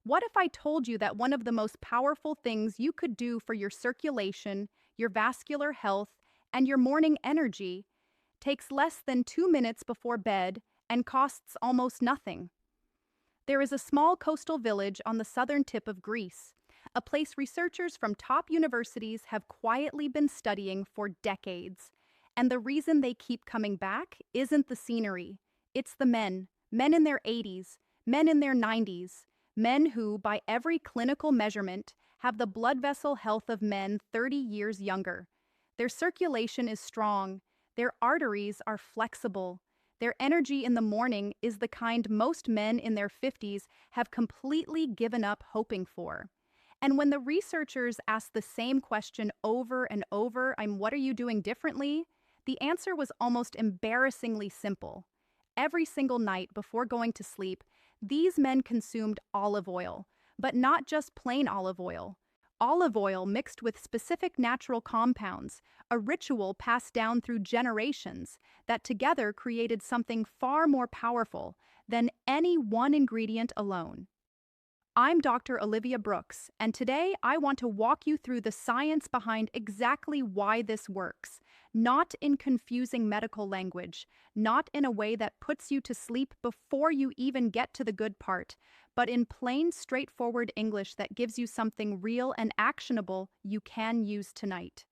What if I told you that one of the most powerful things you could do for your circulation, your vascular health, and your morning energy takes less than 2 minutes before bed and costs almost nothing? There is a small coastal village on the southern tip of Greece, a place researchers from top universities have quietly been studying for decades. And the reason they keep coming back isn't the scenery, it's the men. Men in their 80s, men in their 90s, men who, by every clinical measurement, have the blood vessel health of men 30 years younger. Their circulation is strong, their arteries are flexible, their energy in the morning is the kind most men in their 50s have completely given up hoping for. And when the researchers asked the same question over and over, what are you doing differently? The answer was almost embarrassingly simple. Every single night before going to sleep, these men consumed olive oil, but not just plain olive oil. Olive oil mixed with specific natural compounds, a ritual passed down through generations that together created something far more powerful than any one ingredient alone. I'm Dr. Olivia Brooks, and today I want to walk you through the science behind exactly why this works, not in confusing medical language, not in a way that puts you to sleep before you even get to the good part, but in plain, straightforward English that gives you something real and actionable you can use tonight.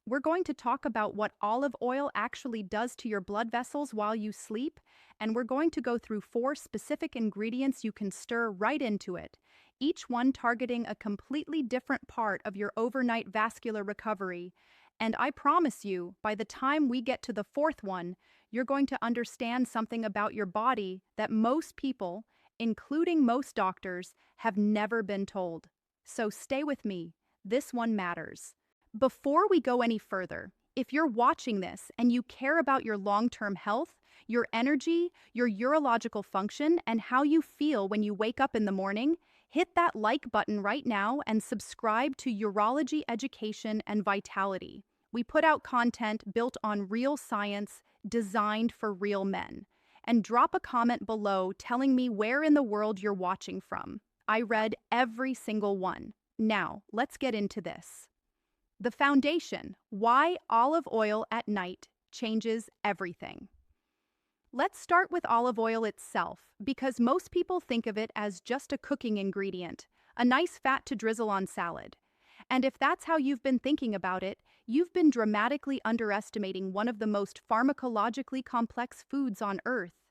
We're going to talk about what olive oil actually does to your blood vessels while you sleep, and we're going to go through 4 specific ingredients you can stir right into it, each one targeting a completely different part of your overnight vascular recovery. And I promise you, by the time we get to the 4th one, you're going to understand something about your body that most people, including most doctors, have never been told. So stay with me. This one matters. Before we go any further, if you're watching this and you care about your long-term health, your energy, your urological function, and how you feel when you wake up in the morning, hit that like button right now and subscribe to Urology Education and Vitality. We put out content built on real science, designed for real men. And drop a comment below telling me where in the world you're watching from. I read every single one. Now, let's get into this. The foundation, why olive oil at night changes everything. Let's start with olive oil itself, because most people think of it as just a cooking ingredient, a nice fat to drizzle on salad. And if that's how you've been thinking about it, you've been dramatically underestimating one of the most pharmacologically complex foods on Earth.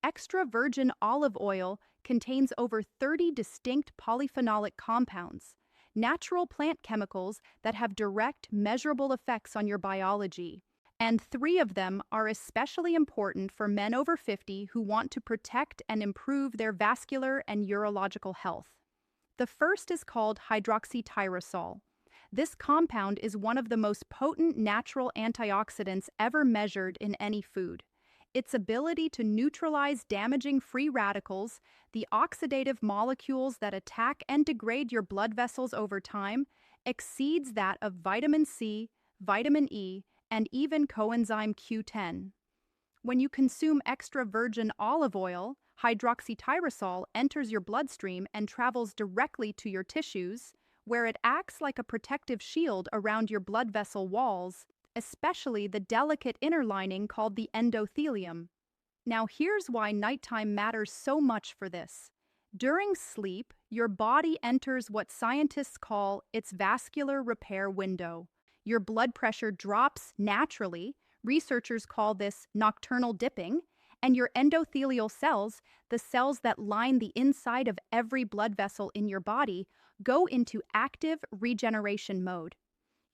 Extra virgin olive oil contains over 30 distinct polyphenolic compounds, natural plant chemicals that have direct, measurable effects on your biology. And 3 of them are especially important for men over 50 who want to protect and improve their vascular and urological health. The first is called hydroxytyrosol. This compound is one of the most potent natural antioxidants ever measured in any food. Its ability to neutralize damaging free radicals, the oxidative molecules that attack and degrade your blood vessels over time, exceeds that of vitamin C, vitamin E, and even coenzyme Q10. When you consume extra virgin olive oil, hydroxytyrosol enters your bloodstream and travels directly to your tissues, where it acts like a protective shield around your blood vessel walls, especially the delicate inner lining called the endothelium. Now here's why nighttime matters so much for this. During sleep, your body enters what scientists call its vascular repair window. Your blood pressure drops naturally, researchers call this nocturnal dipping, and your endothelial cells, the cells that line the inside of every blood vessel in your body, go into active regeneration mode.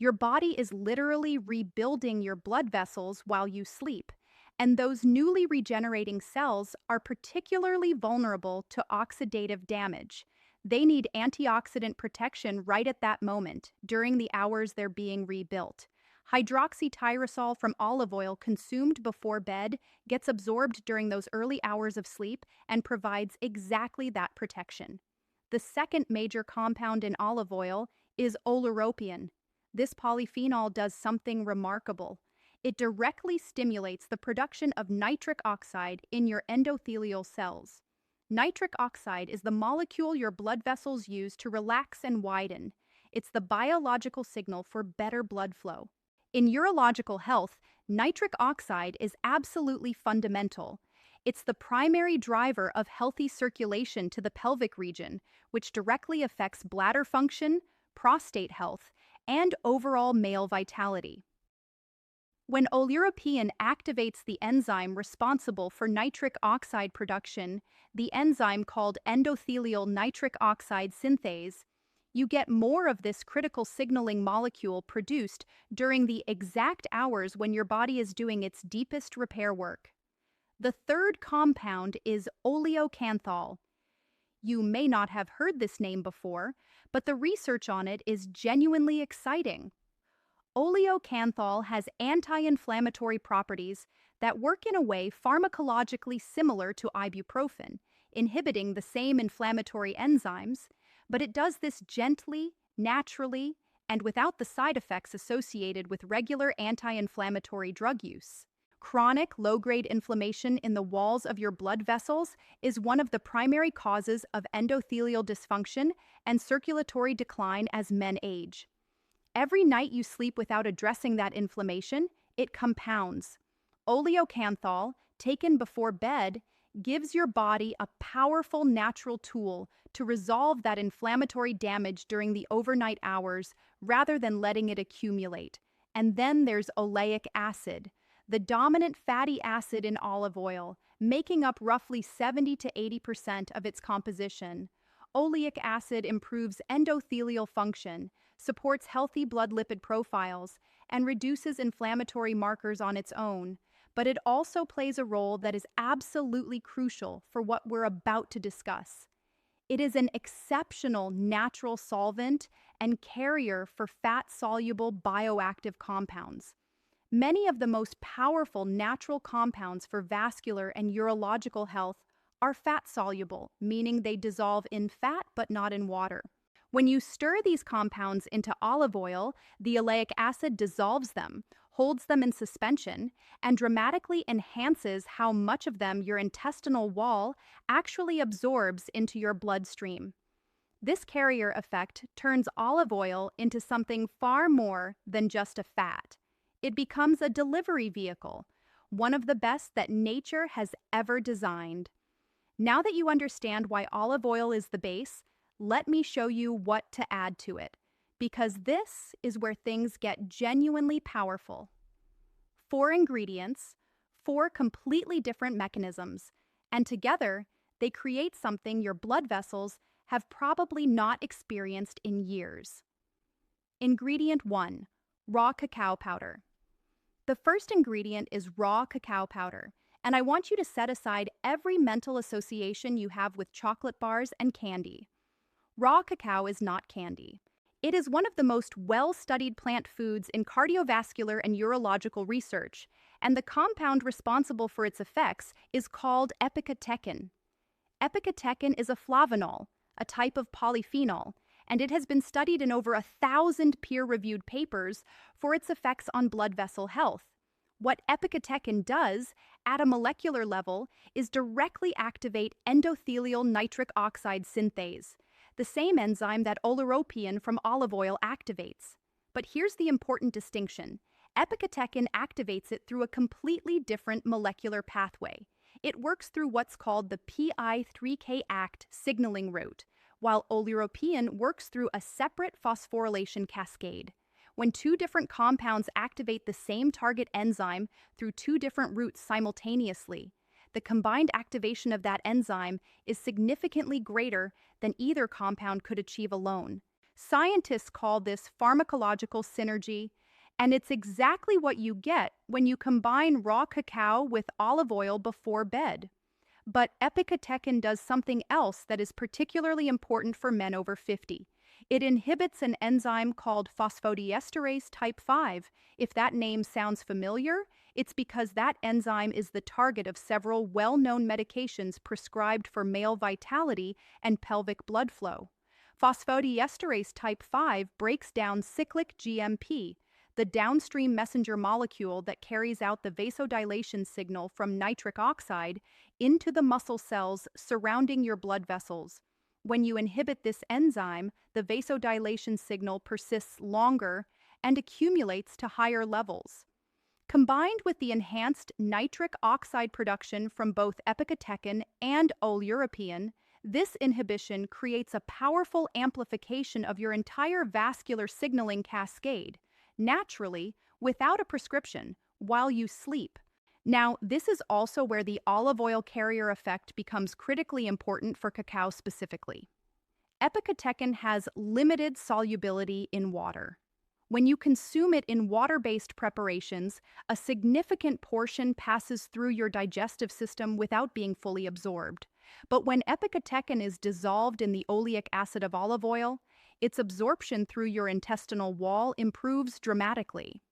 Your body is literally rebuilding your blood vessels while you sleep, and those newly regenerating cells are particularly vulnerable to oxidative damage. They need antioxidant protection right at that moment, during the hours they're being rebuilt. Hydroxytyrosol from olive oil consumed before bed gets absorbed during those early hours of sleep and provides exactly that protection. The second major compound in olive oil is oleuropein. This polyphenol does something remarkable. It directly stimulates the production of nitric oxide in your endothelial cells. Nitric oxide is the molecule your blood vessels use to relax and widen. It's the biological signal for better blood flow. In urological health, nitric oxide is absolutely fundamental. It's the primary driver of healthy circulation to the pelvic region, which directly affects bladder function, prostate health, and overall male vitality. When oleuropein activates the enzyme responsible for nitric oxide production, the enzyme called endothelial nitric oxide synthase, you get more of this critical signaling molecule produced during the exact hours when your body is doing its deepest repair work. The third compound is oleocanthal. You may not have heard this name before, but the research on it is genuinely exciting. Oleocanthal has anti-inflammatory properties that work in a way pharmacologically similar to ibuprofen, inhibiting the same inflammatory enzymes, but it does this gently, naturally, and without the side effects associated with regular anti-inflammatory drug use. Chronic low-grade inflammation in the walls of your blood vessels is one of the primary causes of endothelial dysfunction and circulatory decline as men age. Every night you sleep without addressing that inflammation, it compounds. Oleocanthal, taken before bed, gives your body a powerful natural tool to resolve that inflammatory damage during the overnight hours rather than letting it accumulate. And then there's oleic acid, the dominant fatty acid in olive oil, making up roughly 70 to 80% of its composition. Oleic acid improves endothelial function, supports healthy blood lipid profiles, and reduces inflammatory markers on its own, but it also plays a role that is absolutely crucial for what we're about to discuss. It is an exceptional natural solvent and carrier for fat-soluble bioactive compounds. Many of the most powerful natural compounds for vascular and urological health are fat-soluble, meaning they dissolve in fat but not in water. When you stir these compounds into olive oil, the oleic acid dissolves them, holds them in suspension, and dramatically enhances how much of them your intestinal wall actually absorbs into your bloodstream. This carrier effect turns olive oil into something far more than just a fat. It becomes a delivery vehicle, one of the best that nature has ever designed. Now that you understand why olive oil is the base, let me show you what to add to it, because this is where things get genuinely powerful. 4 ingredients, 4 completely different mechanisms, and together they create something your blood vessels have probably not experienced in years. Ingredient 1, raw cacao powder. The first ingredient is raw cacao powder, and I want you to set aside every mental association you have with chocolate bars and candy. Raw cacao is not candy. It is one of the most well-studied plant foods in cardiovascular and urological research, and the compound responsible for its effects is called epicatechin. Epicatechin is a flavonol, a type of polyphenol, and it has been studied in over 1,000 peer-reviewed papers for its effects on blood vessel health. What epicatechin does, at a molecular level, is directly activate endothelial nitric oxide synthase, the same enzyme that oleuropein from olive oil activates. But here's the important distinction. Epicatechin activates it through a completely different molecular pathway. It works through what's called the PI3K-ACT signaling route, while oleuropein works through a separate phosphorylation cascade. When 2 different compounds activate the same target enzyme through 2 different routes simultaneously, the combined activation of that enzyme is significantly greater than either compound could achieve alone. Scientists call this pharmacological synergy, and it's exactly what you get when you combine raw cacao with olive oil before bed. But epicatechin does something else that is particularly important for men over 50. It inhibits an enzyme called phosphodiesterase type 5. If that name sounds familiar, it's because that enzyme is the target of several well-known medications prescribed for male vitality and pelvic blood flow. Phosphodiesterase type 5 breaks down cyclic GMP, the downstream messenger molecule that carries out the vasodilation signal from nitric oxide into the muscle cells surrounding your blood vessels. When you inhibit this enzyme, the vasodilation signal persists longer and accumulates to higher levels. Combined with the enhanced nitric oxide production from both epicatechin and oleuropein, this inhibition creates a powerful amplification of your entire vascular signaling cascade, naturally, without a prescription, while you sleep. Now, this is also where the olive oil carrier effect becomes critically important for cacao specifically. Epicatechin has limited solubility in water. When you consume it in water-based preparations, a significant portion passes through your digestive system without being fully absorbed. But when epicatechin is dissolved in the oleic acid of olive oil, its absorption through your intestinal wall improves dramatically.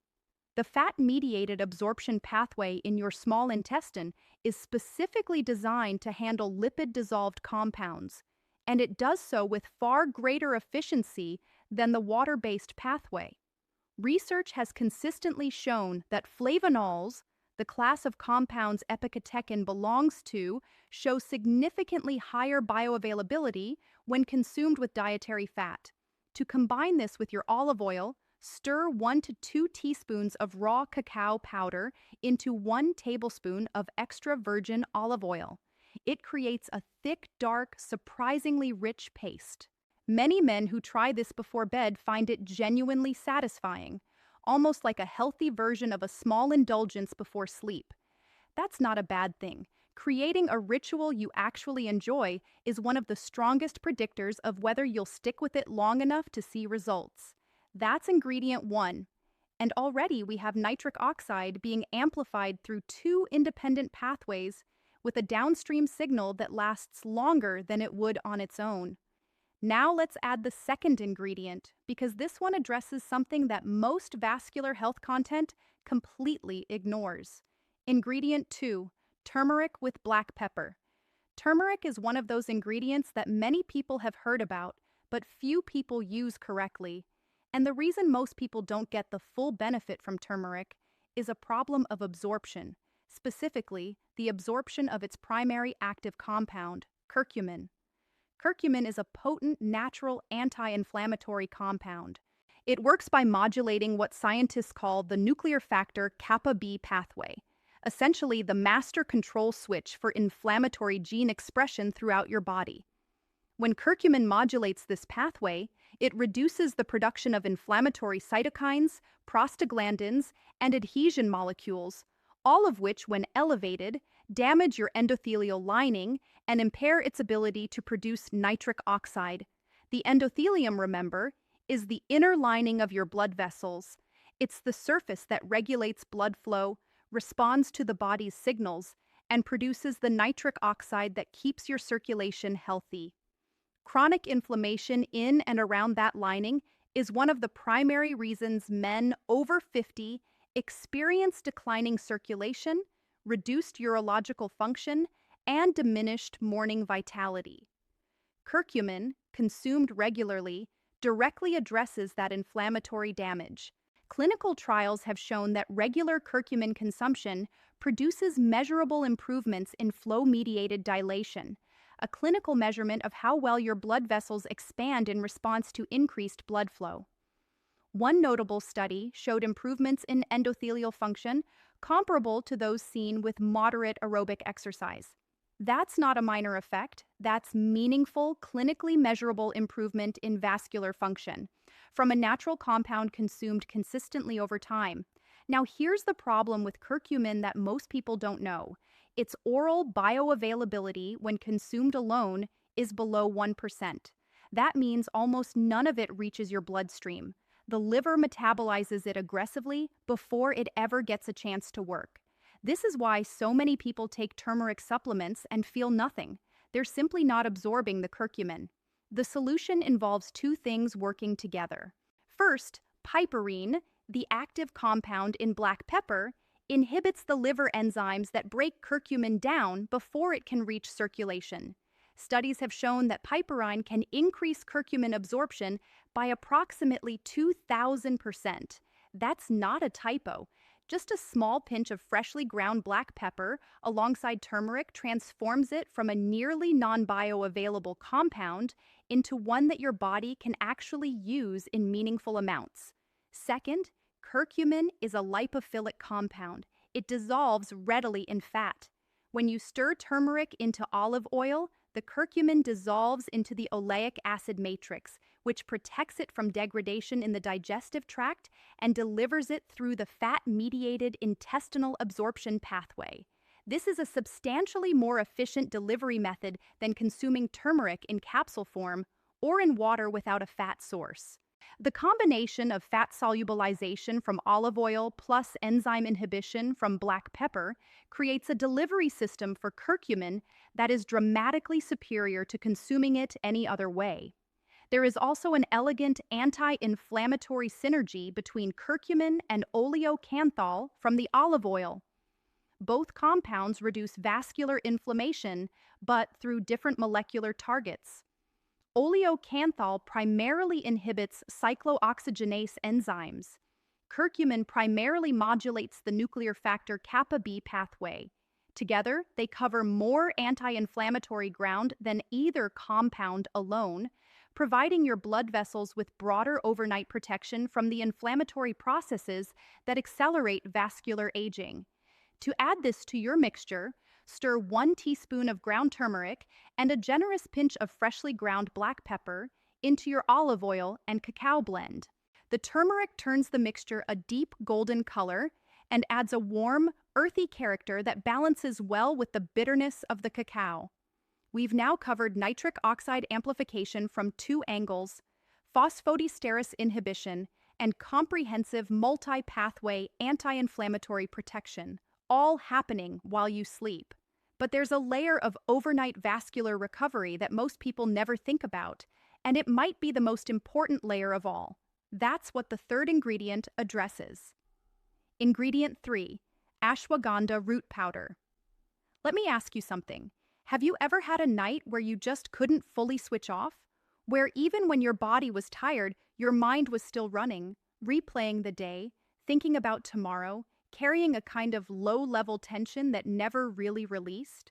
The fat-mediated absorption pathway in your small intestine is specifically designed to handle lipid-dissolved compounds, and it does so with far greater efficiency than the water-based pathway. Research has consistently shown that flavonols, the class of compounds epicatechin belongs to, show significantly higher bioavailability when consumed with dietary fat. To combine this with your olive oil, stir 1 to 2 teaspoons of raw cacao powder into 1 tablespoon of extra virgin olive oil. It creates a thick, dark, surprisingly rich paste. Many men who try this before bed find it genuinely satisfying, almost like a healthy version of a small indulgence before sleep. That's not a bad thing. Creating a ritual you actually enjoy is one of the strongest predictors of whether you'll stick with it long enough to see results. That's ingredient 1. And already we have nitric oxide being amplified through 2 independent pathways with a downstream signal that lasts longer than it would on its own. Now let's add the second ingredient, because this one addresses something that most vascular health content completely ignores. Ingredient 2, turmeric with black pepper. Turmeric is one of those ingredients that many people have heard about, but few people use correctly. And the reason most people don't get the full benefit from turmeric is a problem of absorption, specifically the absorption of its primary active compound, curcumin. Curcumin is a potent natural anti-inflammatory compound. It works by modulating what scientists call the nuclear factor kappa B pathway, essentially the master control switch for inflammatory gene expression throughout your body. When curcumin modulates this pathway, it reduces the production of inflammatory cytokines, prostaglandins, and adhesion molecules, all of which, when elevated, damage your endothelial lining and impair its ability to produce nitric oxide. The endothelium, remember, is the inner lining of your blood vessels. It's the surface that regulates blood flow, responds to the body's signals, and produces the nitric oxide that keeps your circulation healthy. Chronic inflammation in and around that lining is one of the primary reasons men over 50 experience declining circulation, reduced urological function, and diminished morning vitality. Curcumin, consumed regularly, directly addresses that inflammatory damage. Clinical trials have shown that regular curcumin consumption produces measurable improvements in flow-mediated dilation, a clinical measurement of how well your blood vessels expand in response to increased blood flow. One notable study showed improvements in endothelial function comparable to those seen with moderate aerobic exercise. That's not a minor effect, that's meaningful, clinically measurable improvement in vascular function from a natural compound consumed consistently over time. Now here's the problem with curcumin that most people don't know. Its oral bioavailability when consumed alone is below 1%. That means almost none of it reaches your bloodstream. The liver metabolizes it aggressively before it ever gets a chance to work. This is why so many people take turmeric supplements and feel nothing. They're simply not absorbing the curcumin. The solution involves 2 things working together. First, piperine, the active compound in black pepper, inhibits the liver enzymes that break curcumin down before it can reach circulation. Studies have shown that piperine can increase curcumin absorption by approximately 2,000%. That's not a typo. Just a small pinch of freshly ground black pepper alongside turmeric transforms it from a nearly non-bioavailable compound into one that your body can actually use in meaningful amounts. Second, curcumin is a lipophilic compound. It dissolves readily in fat. When you stir turmeric into olive oil, the curcumin dissolves into the oleic acid matrix, which protects it from degradation in the digestive tract and delivers it through the fat-mediated intestinal absorption pathway. This is a substantially more efficient delivery method than consuming turmeric in capsule form or in water without a fat source. The combination of fat solubilization from olive oil plus enzyme inhibition from black pepper creates a delivery system for curcumin that is dramatically superior to consuming it any other way. There is also an elegant anti-inflammatory synergy between curcumin and oleocanthal from the olive oil. Both compounds reduce vascular inflammation, but through different molecular targets. Oleocanthal primarily inhibits cyclooxygenase enzymes. Curcumin primarily modulates the nuclear factor kappa B pathway. Together, they cover more anti-inflammatory ground than either compound alone, providing your blood vessels with broader overnight protection from the inflammatory processes that accelerate vascular aging. To add this to your mixture, stir 1 teaspoon of ground turmeric and a generous pinch of freshly ground black pepper into your olive oil and cacao blend. The turmeric turns the mixture a deep golden color and adds a warm, earthy character that balances well with the bitterness of the cacao. We've now covered nitric oxide amplification from 2 angles, phosphodiesterase inhibition, and comprehensive multi-pathway anti-inflammatory protection, all happening while you sleep. But there's a layer of overnight vascular recovery that most people never think about, and it might be the most important layer of all. That's what the third ingredient addresses. Ingredient 3, ashwagandha root powder. Let me ask you something. Have you ever had a night where you just couldn't fully switch off? Where even when your body was tired, your mind was still running, replaying the day, thinking about tomorrow, carrying a kind of low-level tension that never really released?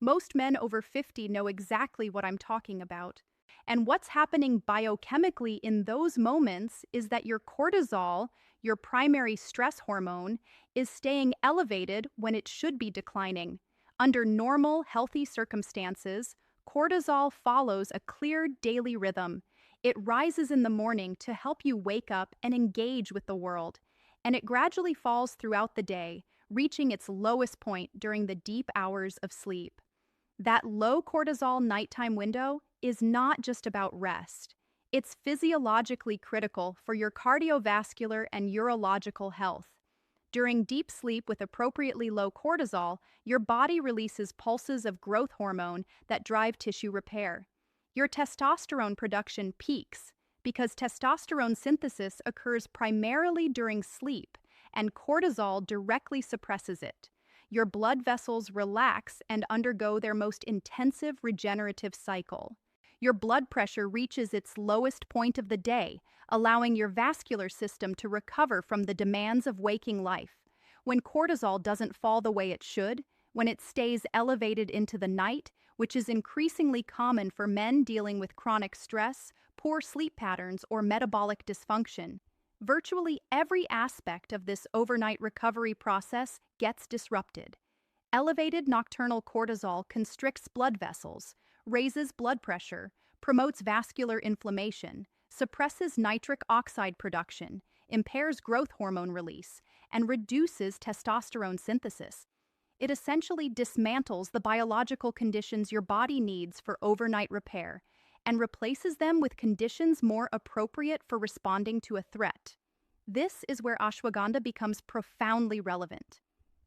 Most men over 50 know exactly what I'm talking about. And what's happening biochemically in those moments is that your cortisol, your primary stress hormone, is staying elevated when it should be declining. Under normal, healthy circumstances, cortisol follows a clear daily rhythm. It rises in the morning to help you wake up and engage with the world, and it gradually falls throughout the day, reaching its lowest point during the deep hours of sleep. That low cortisol nighttime window is not just about rest. It's physiologically critical for your cardiovascular and urological health. During deep sleep with appropriately low cortisol, your body releases pulses of growth hormone that drive tissue repair. Your testosterone production peaks because testosterone synthesis occurs primarily during sleep, and cortisol directly suppresses it. Your blood vessels relax and undergo their most intensive regenerative cycle. Your blood pressure reaches its lowest point of the day, allowing your vascular system to recover from the demands of waking life. When cortisol doesn't fall the way it should, when it stays elevated into the night, which is increasingly common for men dealing with chronic stress, poor sleep patterns, or metabolic dysfunction, virtually every aspect of this overnight recovery process gets disrupted. Elevated nocturnal cortisol constricts blood vessels, raises blood pressure, promotes vascular inflammation, suppresses nitric oxide production, impairs growth hormone release, and reduces testosterone synthesis. It essentially dismantles the biological conditions your body needs for overnight repair and replaces them with conditions more appropriate for responding to a threat. This is where ashwagandha becomes profoundly relevant.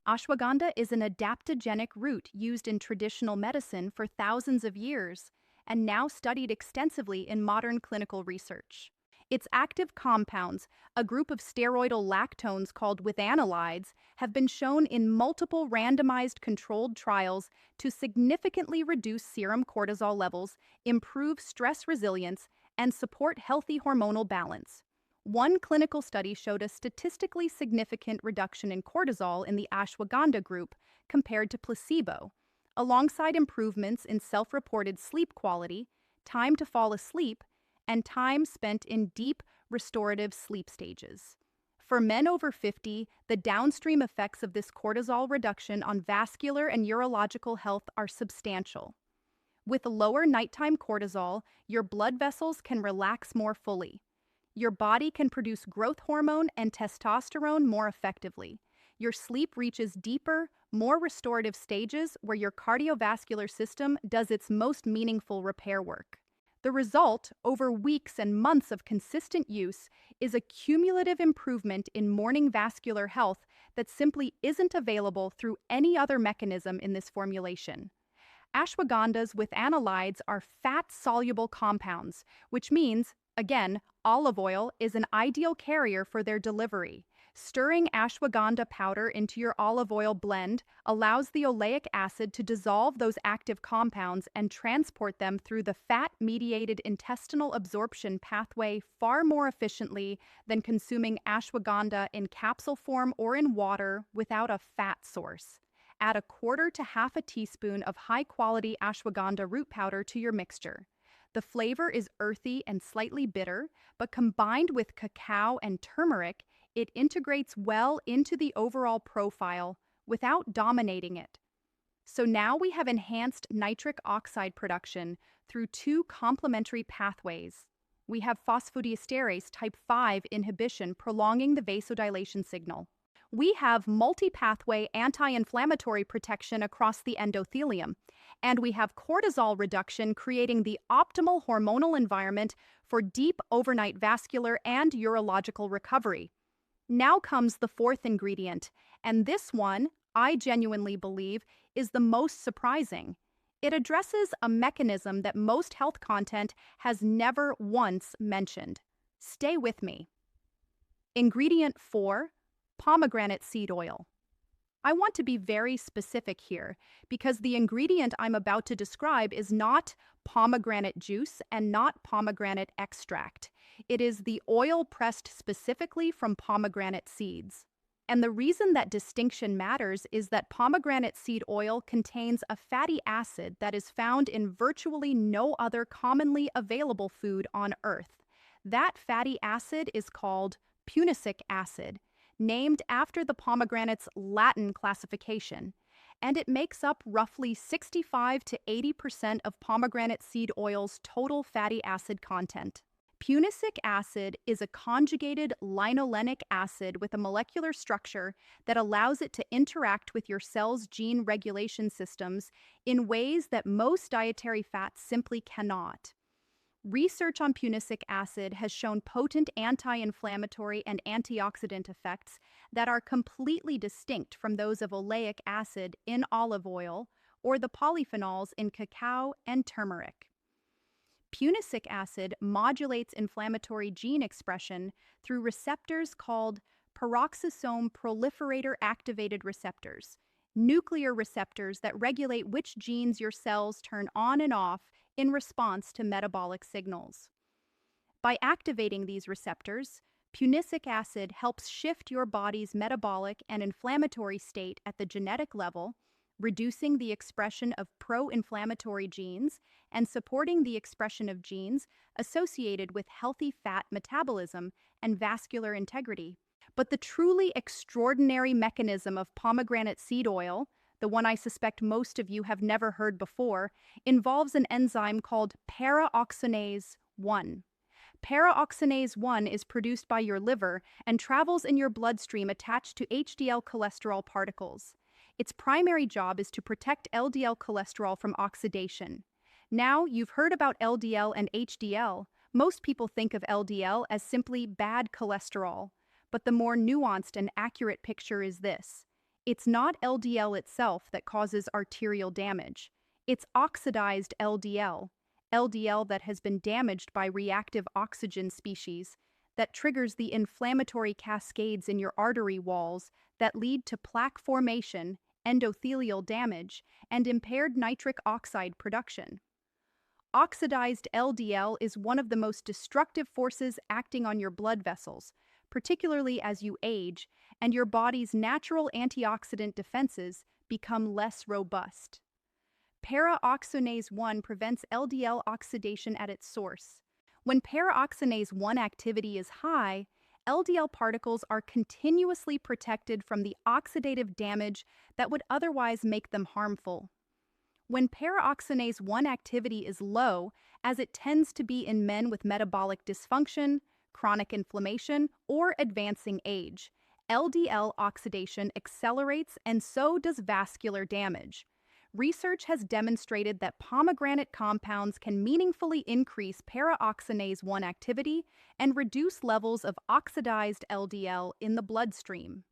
Ashwagandha is an adaptogenic root used in traditional medicine for thousands of years and now studied extensively in modern clinical research. Its active compounds, a group of steroidal lactones called withanolides, have been shown in multiple randomized controlled trials to significantly reduce serum cortisol levels, improve stress resilience, and support healthy hormonal balance. One clinical study showed a statistically significant reduction in cortisol in the ashwagandha group compared to placebo, alongside improvements in self reported sleep quality, time to fall asleep, and time spent in deep restorative sleep stages. For men over 50, the downstream effects of this cortisol reduction on vascular and urological health are substantial. With lower nighttime cortisol, your blood vessels can relax more fully. Your body can produce growth hormone and testosterone more effectively. Your sleep reaches deeper, more restorative stages where your cardiovascular system does its most meaningful repair work. The result, over weeks and months of consistent use, is a cumulative improvement in morning vascular health that simply isn't available through any other mechanism in this formulation. Ashwagandhas with analydes are fat-soluble compounds, which means, again, olive oil is an ideal carrier for their delivery. Stirring ashwagandha powder into your olive oil blend allows the oleic acid to dissolve those active compounds and transport them through the fat-mediated intestinal absorption pathway far more efficiently than consuming ashwagandha in capsule form or in water without a fat source. Add a quarter to half a teaspoon of high-quality ashwagandha root powder to your mixture. The flavor is earthy and slightly bitter, but combined with cacao and turmeric, it integrates well into the overall profile without dominating it. So now we have enhanced nitric oxide production through two complementary pathways. We have phosphodiesterase type 5 inhibition prolonging the vasodilation signal. We have multi-pathway anti-inflammatory protection across the endothelium, and we have cortisol reduction creating the optimal hormonal environment for deep overnight vascular and urological recovery. Now comes the fourth ingredient, and this one, I genuinely believe, is the most surprising. It addresses a mechanism that most health content has never once mentioned. Stay with me. Ingredient 4, pomegranate seed oil. I want to be very specific here because the ingredient I'm about to describe is not pomegranate juice and not pomegranate extract. It is the oil pressed specifically from pomegranate seeds. And the reason that distinction matters is that pomegranate seed oil contains a fatty acid that is found in virtually no other commonly available food on Earth. That fatty acid is called punicic acid, named after the pomegranate's Latin classification, and it makes up roughly 65 to 80% of pomegranate seed oil's total fatty acid content. Punicic acid is a conjugated linolenic acid with a molecular structure that allows it to interact with your cell's gene regulation systems in ways that most dietary fats simply cannot. Research on punicic acid has shown potent anti-inflammatory and antioxidant effects that are completely distinct from those of oleic acid in olive oil or the polyphenols in cacao and turmeric. Punicic acid modulates inflammatory gene expression through receptors called peroxisome proliferator activated receptors, nuclear receptors that regulate which genes your cells turn on and off in response to metabolic signals. By activating these receptors, punicic acid helps shift your body's metabolic and inflammatory state at the genetic level, reducing the expression of pro-inflammatory genes and supporting the expression of genes associated with healthy fat metabolism and vascular integrity. But the truly extraordinary mechanism of pomegranate seed oil, the one I suspect most of you have never heard before, involves an enzyme called paraoxonase 1. Paraoxonase 1 is produced by your liver and travels in your bloodstream attached to HDL cholesterol particles. Its primary job is to protect LDL cholesterol from oxidation. Now, you've heard about LDL and HDL. Most people think of LDL as simply bad cholesterol, but the more nuanced and accurate picture is this. It's not LDL itself that causes arterial damage. It's oxidized LDL, LDL that has been damaged by reactive oxygen species, that triggers the inflammatory cascades in your artery walls that lead to plaque formation, endothelial damage, and impaired nitric oxide production. Oxidized LDL is one of the most destructive forces acting on your blood vessels, particularly as you age and your body's natural antioxidant defenses become less robust. Paraoxonase 1 prevents LDL oxidation at its source. When paraoxonase 1 activity is high, LDL particles are continuously protected from the oxidative damage that would otherwise make them harmful. When paraoxonase 1 activity is low, as it tends to be in men with metabolic dysfunction, chronic inflammation, or advancing age, LDL oxidation accelerates and so does vascular damage. Research has demonstrated that pomegranate compounds can meaningfully increase paraoxonase 1 activity and reduce levels of oxidized LDL in the bloodstream.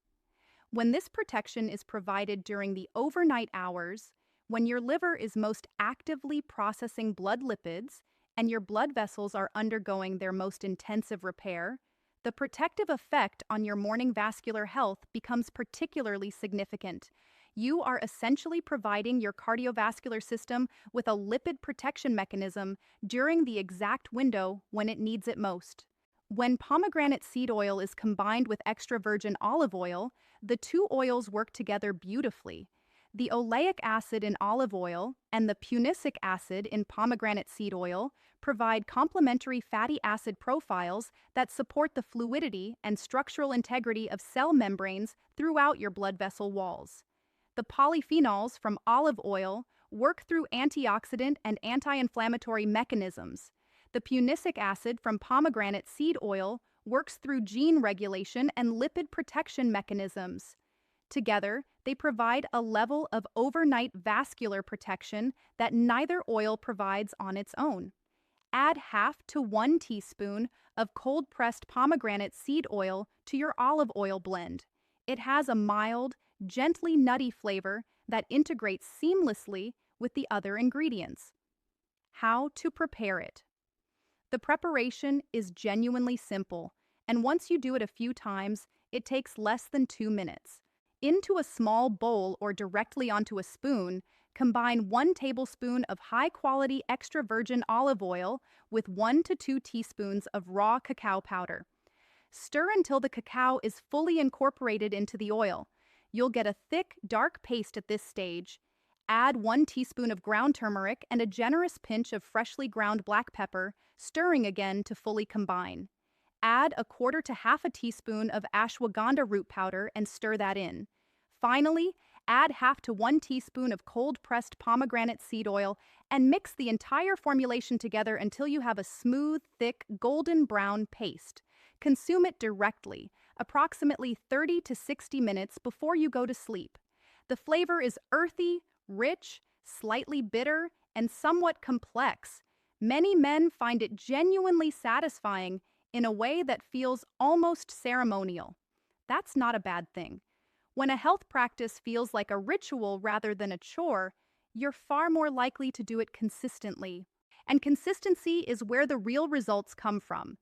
When this protection is provided during the overnight hours, when your liver is most actively processing blood lipids and your blood vessels are undergoing their most intensive repair, the protective effect on your morning vascular health becomes particularly significant. You are essentially providing your cardiovascular system with a lipid protection mechanism during the exact window when it needs it most. When pomegranate seed oil is combined with extra virgin olive oil, the two oils work together beautifully. The oleic acid in olive oil and the punicic acid in pomegranate seed oil provide complementary fatty acid profiles that support the fluidity and structural integrity of cell membranes throughout your blood vessel walls. The polyphenols from olive oil work through antioxidant and anti-inflammatory mechanisms. The punicic acid from pomegranate seed oil works through gene regulation and lipid protection mechanisms. Together, they provide a level of overnight vascular protection that neither oil provides on its own. Add half to 1 teaspoon of cold-pressed pomegranate seed oil to your olive oil blend. It has a mild, gently nutty flavor that integrates seamlessly with the other ingredients. How to prepare it. The preparation is genuinely simple, and once you do it a few times, it takes less than 2 minutes. Into a small bowl or directly onto a spoon, combine 1 tablespoon of high-quality extra virgin olive oil with 1 to 2 teaspoons of raw cacao powder. Stir until the cacao is fully incorporated into the oil. You'll get a thick, dark paste at this stage. Add 1 teaspoon of ground turmeric and a generous pinch of freshly ground black pepper, stirring again to fully combine. Add 1/4 to half a teaspoon of ashwagandha root powder and stir that in. Finally, add half to 1 teaspoon of cold-pressed pomegranate seed oil and mix the entire formulation together until you have a smooth, thick, golden brown paste. Consume it directly, approximately 30 to 60 minutes before you go to sleep. The flavor is earthy, rich, slightly bitter, and somewhat complex. Many men find it genuinely satisfying in a way that feels almost ceremonial. That's not a bad thing. When a health practice feels like a ritual rather than a chore, you're far more likely to do it consistently. And consistency is where the real results come from.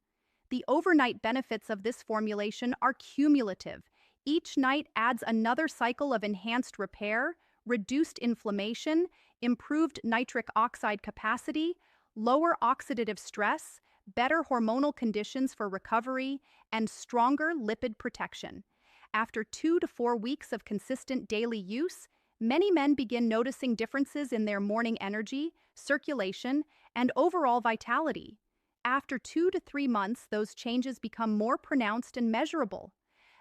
The overnight benefits of this formulation are cumulative. Each night adds another cycle of enhanced repair, reduced inflammation, improved nitric oxide capacity, lower oxidative stress, better hormonal conditions for recovery, and stronger lipid protection. After 2 to 4 weeks of consistent daily use, many men begin noticing differences in their morning energy, circulation, and overall vitality. After 2 to 3 months, those changes become more pronounced and measurable.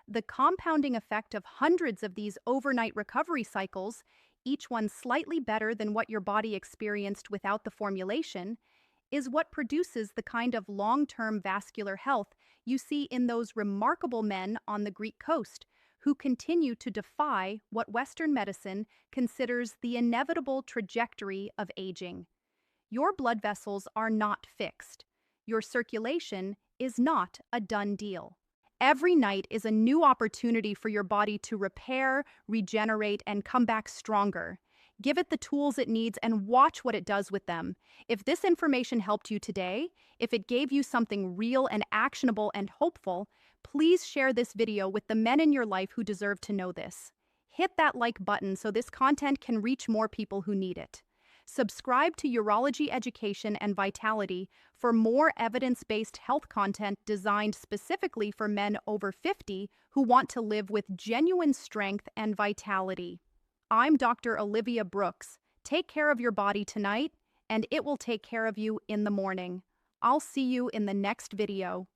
The compounding effect of hundreds of these overnight recovery cycles, each one slightly better than what your body experienced without the formulation, is what produces the kind of long-term vascular health you see in those remarkable men on the Greek coast who continue to defy what Western medicine considers the inevitable trajectory of aging. Your blood vessels are not fixed. Your circulation is not a done deal. Every night is a new opportunity for your body to repair, regenerate, and come back stronger. Give it the tools it needs and watch what it does with them. If this information helped you today, if it gave you something real and actionable and hopeful, please share this video with the men in your life who deserve to know this. Hit that like button so this content can reach more people who need it. Subscribe to Urology Education and Vitality for more evidence-based health content designed specifically for men over 50 who want to live with genuine strength and vitality. I'm Dr. Olivia Brooks. Take care of your body tonight, and it will take care of you in the morning. I'll see you in the next video.